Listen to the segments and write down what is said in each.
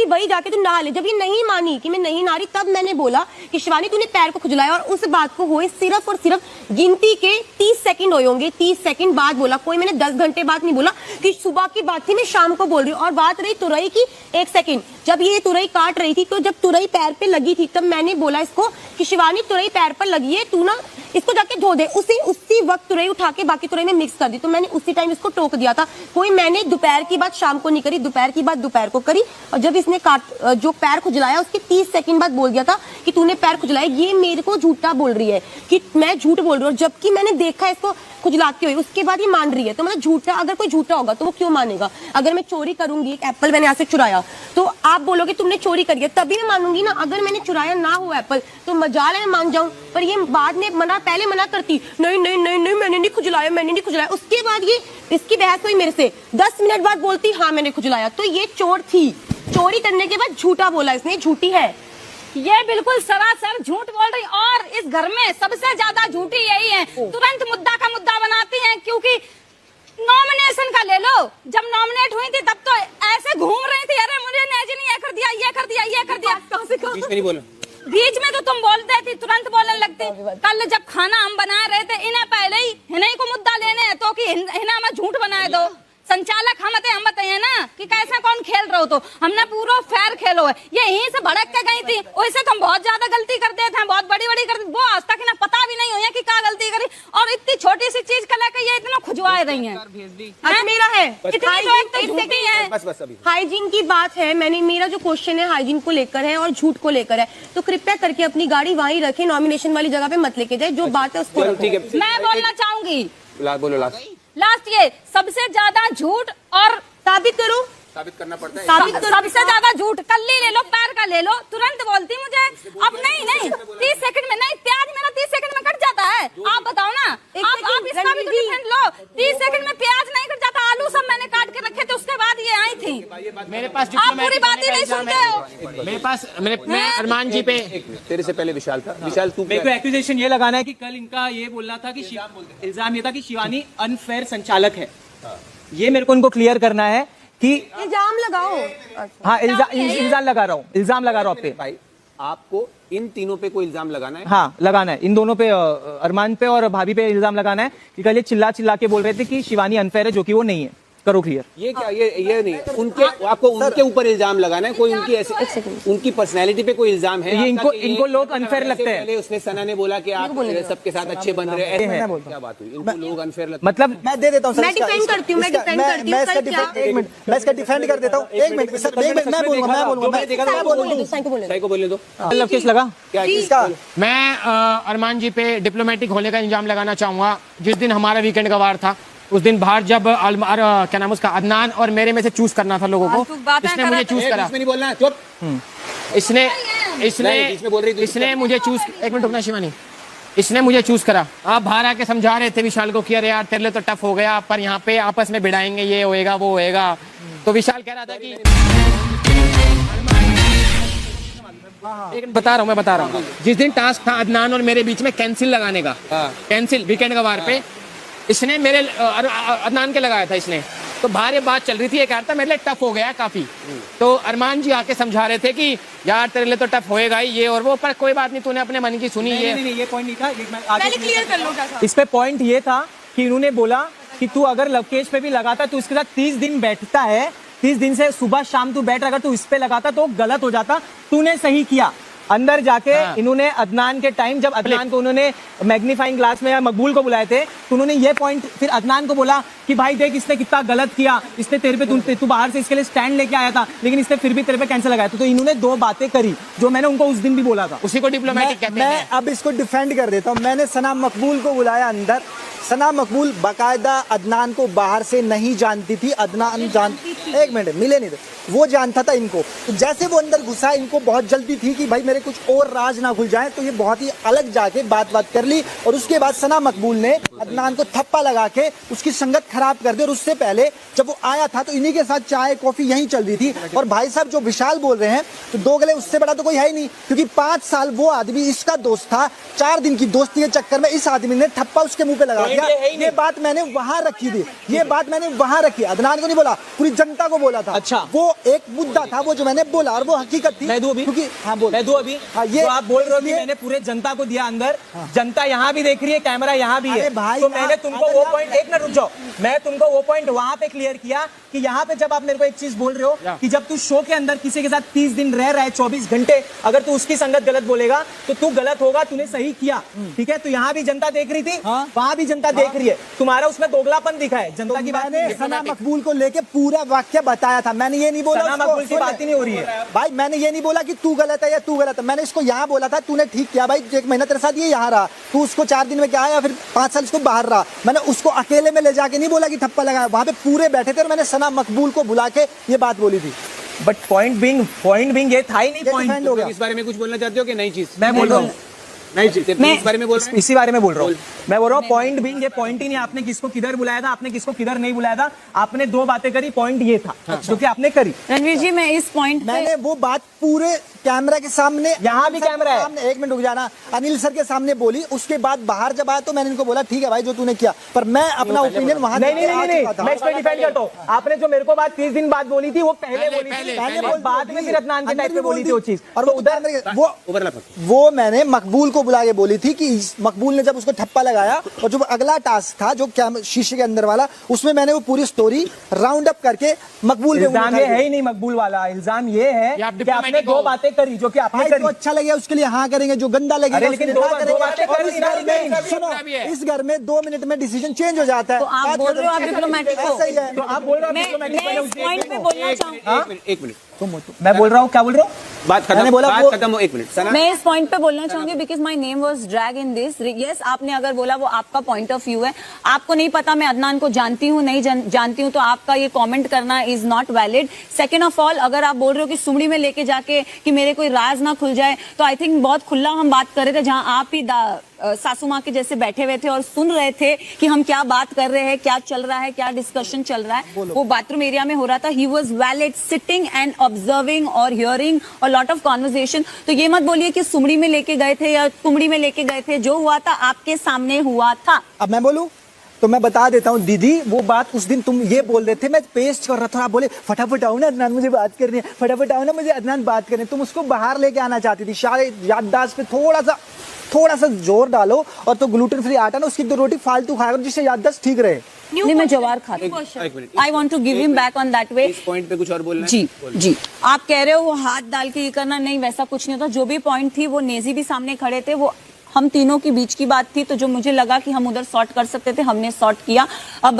कि वही जाके तू नहा ले। जब ये नहीं मानी कि मैं नहीं नहा रही, तब मैंने बोला कि शिवानी तूने पैर को खुजलाया, और उस बात को हुए सिर्फ और सिर्फ गिनती के 30 सेकंड हुए होंगे। 30 सेकंड बाद बोला, कोई मैंने 10 घंटे बाद नहीं बोला कि सुबह की बात थी, मैं शाम को बोल रही हूँ। और बात रही तुरई की, 1 सेकंड, जब ये तुरई काट रही थी, तो जब तुरई पैर पे लगी थी, तब मैंने बोला इसको कि शिवानी तुरई पैर पर लगी है, तू ना इसको जाके धो दे। उसी वक्त तुरई उठा के बाकी तुरई में मिक्स कर दी, तो मैंने उसी टाइम इसको टोक दिया था। कोई मैंने दोपहर की बात शाम को नहीं करी, दोपहर की बात दोपहर को करी। और जब इसने जो पैर खुजलाया, उसके 30 सेकंड बाद बोल दिया था कि तूने पैर खुजलाया। ये मेरे को झूठा बोल रही है कि मैं झूठ बोल रही हूँ, जबकि मैंने देखा इसको खुजलाती हुई, उसके बाद ये मान रही है। तो मतलब झूठा, अगर कोई झूठा होगा तो वो क्यों मानेगा? अगर मैं चोरी करूंगी, एक एप्पल मैंने यहाँ से चुराया, तो आप बोलोगे तुमने चोरी करी है, तभी मैं मानूंगी ना। अगर मैंने चुराया ना हो एप्पल, तो मजाल है मैं मान जाऊं। पर ये बाद में पहले मना करती, नहीं नहीं नहीं नहीं मैंने नहीं खुजलाया, मैंने नहीं खुजलाया। उसके बाद ये इसकी बहस हुई मेरे से, 10 मिनट बाद बोलती हाँ मैंने खुजलाया। तो ये चोर थी, चोरी करने के बाद झूठा बोला इसने, झूठी है ये, बिल्कुल सरासर झूठ बोल रही। और इस घर में सबसे ज्यादा झूठी यही है, तुरंत मुद्दा का मुद्दा बनाती हैं। क्योंकि नॉमिनेशन का ले लो, जब नॉमिनेट हुई थी तब तो ऐसे घूम रही थी, अरे मुझे नेजी ने ये कर दिया, ये कर दिया, ये कर दिया। बीच में नहीं बोलो, बीच में तो तुम बोलते थी, तुरंत बोलने लगती। कल जब खाना हम बना रहे थे, इन्हें पहले ही इन्हीं को मुद्दा लेने तो कि इन्हें हमें झूठ बनाए दो। संचालक हम बताइए ना कि कैसा कौन खेल रहे हो, तो हमने पूरा फेयर खेलो है। ये यहीं से भड़क के गई थी, वैसे तो हम बहुत ज्यादा गलती कर देते हैं, बहुत बड़ी बड़ी कर, वो आज तक इन्हें पता भी नहीं हुआ कि क्या गलती करी। और इतनी छोटी सी चीज का लेकर ये इतना खुजवा रही है। मेरा है हाइजीन की बात है। मैंने, मेरा जो क्वेश्चन है हाइजीन को लेकर है और झूठ को लेकर है, तो कृपया करके अपनी गाड़ी वहीं रखे, नॉमिनेशन वाली जगह पे मत लेके जाए। जो बात है उसको मैं बोलना चाहूंगी, बोलो लास्ट ये सबसे ज्यादा झूठ, और साबित करो, साबित करना पड़ता है। सबसे ज्यादा झूठ कल्ली ले लो, पैर का ले लो, तुरंत बोलती मुझे अब नहीं 30 सेकंड में नहीं, प्याज मेरा 30 सेकंड में कट जाता है। आप बताओ ना, आप इसका भी तो डिफेंड लो। 30 सेकंड में प्याज नहीं कट जाता, आलू सब मैंने काट के रखे थे, उसके बाद ये आई थी। मेरे पास आप पूरी बात ही नहीं सुनते हो। मेरे पास मैं अरमान जी पे, तेरे से पहले विशाल था। विशाल तू, मेरे को एक्यूजेशन ये लगाना है कि कल इनका ये बोलना था कि इल्जाम ये था कि शिवानी अनफेयर संचालक है। ये मेरे को इनको क्लियर करना है कि इल्जाम लगाओ। हाँ, इल्जाम लगा रहा हूँ, इल्जाम लगा रहा हूँ आप पे। भाई आपको इन तीनों पे कोई इल्जाम लगाना है? हाँ लगाना है, इन दोनों पे, अरमान पे और भाभी पे इल्जाम लगाना है कि कल ये चिल्ला चिल्ला के बोल रहे थे कि शिवानी अनफेयर है, जो कि वो नहीं है। करो क्लियर। ये क्या, ये नहीं, उनके आपको उनके ऊपर इल्जाम लगाना है। कोई उनकी ऐसे उनकी पर्सनैलिटी पे कोई इल्जाम है? ये इनको लोग अनफेयर लगते हैं। पहले उसने सना ने बोला कि आप सबके साथ अच्छे बन रहे हैं, क्या बात हुई? इनको लोग अनफेयर लगते हैं। मतलब मैं दे देता हूँ, मैं डिफेंड करती हूँ, मैं इसका डिफेंड कर देता हूँ। एक मिनट मैं बोलूंगा। लवकेश लगा क्या इसका? मैं अरमान जी पे डिप्लोमेटिक होने का इल्जाम लगाना चाहूंगा। जिस दिन हमारा वीकेंड का वार था, उस दिन बाहर जब क्या नाम उसका, अदनान और मेरे में से चूज करना था लोगों को, इसने मुझे चूज करा। नहीं बोलना, चुप। इसने मुझे चूज, एक मिनट रुकना शिवानी, इसने मुझे चूज करा। आप बाहर आके समझा रहे थे विशाल को कि अरे यार तेरे लिए तो टफ हो गया, पर यहाँ पे आपस में भिड़ाएंगे, ये होएगा वो होएगा। तो विशाल कह रहा था कि मैं बता रहा हूँ जिस दिन टास्क था अदनान और मेरे बीच में कैंसिल लगाने का, कैंसिल वीकेंड का वार पे, इसने मेरे अदनान के लगाया था इसने। तो बाहर ये बात चल रही थी, ये कह रहा था मेरे लिए टफ हो गया काफी। तो अरमान जी आके समझा रहे थे कि यार तेरे लिए तो टफ होएगा ही, ये और वो, पर कोई बात नहीं, तूने अपने मन की सुनी। ये पॉइंट नहीं था, पहले क्लियर कर लो। इस पे पॉइंट ये था कि इन्होंने बोला कि तू अगर लवकेश पे भी लगाता तो इसके साथ 30 दिन बैठता है, 30 दिन से सुबह शाम तू बैठ, अगर तू इस पे लगाता तो गलत हो जाता, तूने सही किया। अंदर जाके इन्होंने अदनान के टाइम, जब अदनान को उन्होंने मैग्नीफाइंग ग्लास में या मकबूल को बुलाए थे, तो उन्होंने ये पॉइंट फिर अदनान को बोला कि भाई देख इसने कितना गलत किया, इसने तेरे पे, तू बाहर से इसके लिए स्टैंड लेके आया था, लेकिन इसने फिर भी तेरे पे कैंसिल लगाया था। तो इन्होंने 2 बातें करी जो मैंने उनको उस दिन भी बोला था, उसी को डिप्लोमेटिक कहते हैं। मैं अब इसको डिफेंड कर देता हूँ। मैंने सना मकबूल को बुलाया अंदर, सना मकबूल बाकायदा अदनान को बाहर से नहीं जानती थी, अदनान एक मिनट मिले नहीं थे, वो जानता था इनको। तो जैसे वो अंदर घुसा, इनको बहुत जल्दी थी कि भाई मेरे कुछ और राज ना खुल जाए, तो ये बहुत ही अलग जाके बात कर ली। और उसके बाद सना मकबूल ने अदनान को थप्पा लगा के उसकी संगत खराब कर दी। और उससे पहले जब वो आया था तो इन्हीं के साथ चाय कॉफी यहीं चल रही थी। और भाई साहब जो विशाल बोल रहे हैं, तो दो गले उससे बड़ा तो कोई है ही नहीं, क्योंकि 5 साल वो आदमी इसका दोस्त था, 4 दिन की दोस्ती के चक्कर में इस आदमी ने थप्पा उसके मुंह पे लगा दिया। ये बात मैंने वहां रखी थी, ये बात मैंने वहां रखी, अदनान को नहीं बोला, पूरी जनता को बोला था। अच्छा, वो एक मुद्दा था वो जो मैंने बोला और वो हकीकत थी। मैं दूं अभी? क्योंकि हाँ बोल, मैं दूं अभी? हाँ, ये जो आप बोल रहे हो कि ये- मैंने पूरे जनता को दिया अंदर, जनता यहाँ भी देख रही है, कैमरा यहाँ भी है। अरे भाई, तो मैंने तुमको अगर वो आप- पॉइंट, एक मिनट रुक जाओ, मैं तुमको वो पॉइंट वहां पे क्लियर किया कि यहाँ पे जब आप मेरे को एक चीज बोल रहे हो कि जब तू शो के अंदर किसी के साथ 30 दिन रह रहा है, 24 घंटे, अगर तू उसकी संगत गलत बोलेगा तो तू गलत होगा, तूने सही किया, ठीक है? तो यहाँ भी जनता देख रही थी, हाँ। वहां भी जनता देख रही है, तुम्हारा उसमें दोगलापन दिखा है, जनता की बात मैंने नहीं है। सना मकबूल को लेके पूरा वाक्य बताया था। मैंने ये नहीं बोला सना उसको- मकबूल की बात ही नहीं हो रही है। भाई मैंने ये नहीं बोला कि तू गलत है या तू गलत है, मैंने इसको यहाँ बोला था तूने ठीक किया भाई, 1 महीना तेरे साथ ये यहाँ रहा, तू उसको 4 दिन में क्या या फिर 5 साल उसको बाहर रहा। मैंने उसको अकेले में ले जाके नहीं बोला कि ठप्पा लगाया, वहां पे पूरे बैठे थे और मैंने सना मकबूल को बुला के ये बात बोली थी। बट पॉइंट बिंग ये था ही नहीं। ये पॉइंट डिफेंड हो गया। इस बारे में कुछ बोलना चाहते हो कि नई चीज? मैं बोल रहा हूँ, नई चीज सिर्फ इस बारे में बोल रहे हैं? इसी बारे में बोल रहा हूँ। मैं बोल रहा हूँ पॉइंट बिंग ये पॉइंट ही नहीं, आपने किसको किधर बुलाया था, आपने किसको किधर नहीं बुलाया था, आपने 2 बातें करी, पॉइंट ये था जो कि आपने करी। रणवीर जी मैं इस पॉइंट मैंने वो बात पूरे कैमरा के सामने, यहाँ भी कैमरा है। सामने, 1 मिनट रुक जाना, अनिल सर के सामने बोली, उसके बाद बाहर जब आया तो मैंने इनको बोला ठीक है भाई जो तूने किया, पर मैं अपना ओपिनियन वहां नहीं नहीं नहीं नहीं, मैं इसमें डिफेंड करता हूँ। आपने जो मेरे को बात 30 दिन बाद बोली थी वो पहले बोली थी, पहले बाद में फिर अदनान के टाइप पे बोली थी वो चीज। और तो वो उधर वो ओवरलैप वो मैंने मकबूल को बुला के बोली थी कि मकबूल ने जब उसको ठप्पा लगाया और जो अगला टास्क था जो शीशे के अंदर वाला, उसमें मैंने वो पूरी स्टोरी राउंड अप करके मकबूल पे इल्जाम ये है ही नहीं मकबूल वाला, इल्जाम ये है ये आप कि आपने diplomatic 2 हो। बातें करी जो कि आपने भाई करी। जो अच्छा लगे उसके लिए हाँ करेंगे, जो गंदा लगेगा अरे उसके लेकिन लिए दो ना बातें करेंगे। कर और दी ना, सुनो, भी है। इस घर में 2 मिनट में डिसीजन चेंज हो जाता है। तो आप बात बोल रहे हो आप खत्म। डिप्लोमेटिक हो। ऐसा ही है। तो आप बोल रहे हो मैं diplomatic मैं बने इस उसे पॉइंट पे बोलना चाहूँ, एक मिनट मैं बोल रहा हूँ, क्या बोल रहा हूँ? बात मैंने खत्म, बोला बात वो- खत्म हो, 1 मिनट सना। मैं इस पॉइंट पे बोलना चाहूंगी because my name was drag in this. Yes आपने अगर बोला वो आपका पॉइंट ऑफ व्यू है, आपको नहीं पता मैं अदनान को जानती हूँ नहीं जानती हूँ, तो आपका ये कमेंट करना is not valid. Second of all अगर आप बोल रहे हो कि सुमड़ी में लेके जाके कि मेरे कोई राज ना खुल जाए, तो आई थिंक बहुत खुला हम बात कर रहे थे, जहां आप ही सासू माँ के जैसे बैठे हुए थे और सुन रहे थे कि हम क्या बात कर रहे हैं, क्या चल रहा है, क्या डिस्कशन चल रहा है। वो बाथरूम एरिया में हो रहा था, he was valid sitting and observing और हियरिंग और लॉट ऑफ कॉन्वर्सेशन। तो ये मत बोलिए कि सुमड़ी में लेके गए थे या कुमड़ी में लेके गए थे, जो हुआ था आपके सामने हुआ था। अब मैं बोलूं तो मैं बता देता हूँ दीदी, वो बात उस दिन तुम ये बोल रहे थे, मैं पेस्ट कर रहा था, आप बोले फटाफट आओ ना अदनान मुझे बात करनी है, फटाफट आओ ना मुझे अदनान बात करनी है। तुम उसको बाहर लेके आना चाहती थी, शायद याददाश्त पे थोड़ा सा जोर डालो और तो ग्लूटेन फ्री आटा ना उसकी 2 रोटी फालतू खाया करो जिससे याददाश्त ठीक रहे। नहीं मैं जवार खाती एक minute, I want to give him back on that way. इस पॉइंट पे कुछ और बोलना है? जी जी आप कह रहे हो वो हाथ डाल के ये करना, नहीं वैसा कुछ नहीं होता। जो भी पॉइंट थी वो नेजी भी सामने खड़े थे, वो हम तीनों के बीच की बात थी, तो जो मुझे लगा कि हम उधर सॉर्ट कर सकते थे हमने सॉर्ट किया। अब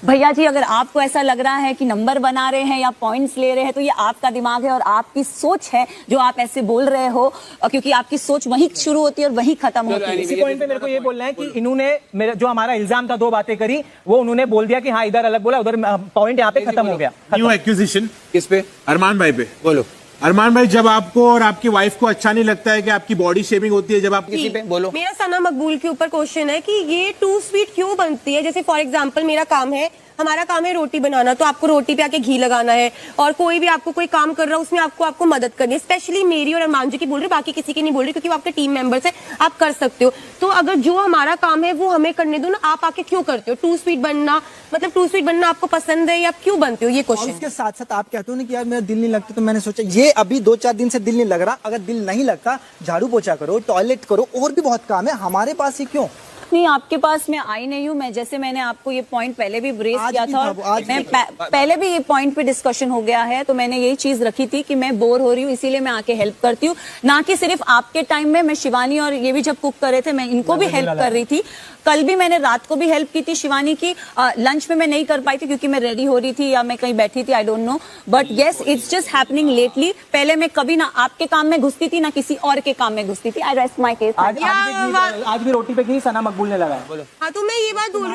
भैया जी अगर आपको ऐसा लग रहा है कि नंबर बना रहे हैं या पॉइंट्स ले रहे हैं, तो ये आपका दिमाग है और आपकी सोच है जो आप ऐसे बोल रहे हो, क्योंकि आपकी सोच वहीं शुरू होती है और वहीं खत्म होती है। इसी पॉइंट पे मेरे को ये बोलना है कि इन्होंने मेरा जो हमारा इल्जाम था 2 बातें करी, वो उन्होंने बोल दिया कि हाँ इधर अलग बोला उधर, पॉइंट यहाँ पे खत्म हो गया। न्यू एक्विजिशन किस पे? अरमान भाई पे। बोलो अरमान भाई, जब आपको और आपकी वाइफ को अच्छा नहीं लगता है कि आपकी बॉडी शेमिंग होती है, जब आप किसी पे बोलो। मेरा सना मकबूल के ऊपर क्वेश्चन है कि ये टू स्वीट क्यों बनती है। जैसे फॉर एग्जांपल मेरा काम है, हमारा काम है रोटी बनाना, तो आपको रोटी पे आके घी लगाना है, और कोई भी आपको कोई काम कर रहा है उसमें आपको मदद करनी है। स्पेशली मेरी और अरमान जी की बोल रही, बाकी किसी की नहीं बोल रही, क्योंकि वो आपके टीम मेंबर्स है, आप कर सकते हो। तो अगर जो हमारा काम है वो हमें करने दो ना, आप आके क्यों करते हो? टू स्वीट बनना मतलब टू स्वीट बनना आपको पसंद है या आप क्यों बनते हो, ये और क्वेश्चन। इसके साथ साथ आप कहते हो ना कि यार मेरा दिल नहीं लगता, तो मैंने सोचा ये अभी 2-4 दिन से दिल नहीं लग रहा, अगर दिल नहीं लगता झाड़ू पोछा करो, टॉयलेट करो, और भी बहुत काम है, हमारे पास ही क्यों? नहीं आपके पास मैं आई नहीं हूँ, मैं जैसे मैंने आपको ये पॉइंट पहले भी रेज आज किया भी था था और वो, आज मैं भी पहले भी ये पॉइंट पे डिस्कशन हो गया है, तो मैंने यही चीज रखी थी कि मैं बोर हो रही हूँ इसीलिए मैं आके हेल्प करती हूँ, ना कि सिर्फ आपके टाइम में। मैं शिवानी और ये भी जब कुक कर रहे थे मैं इनको भी हेल्प कर रही थी, कल भी मैंने रात को भी हेल्प की थी शिवानी की। लंच में मैं नहीं कर पाई थी क्योंकि मैं रेडी हो रही थी या मैं कहीं बैठी थी, I don't know, but yes it's just happening lately. पहले मैं कभी ना आपके काम में घुसती थी ना किसी और के काम में घुसती थी। आई रेस्ट माय केस। आज भी रोटी पे घी सना मकबूल ने लगाया। हाँ तो मैं ये बात बोल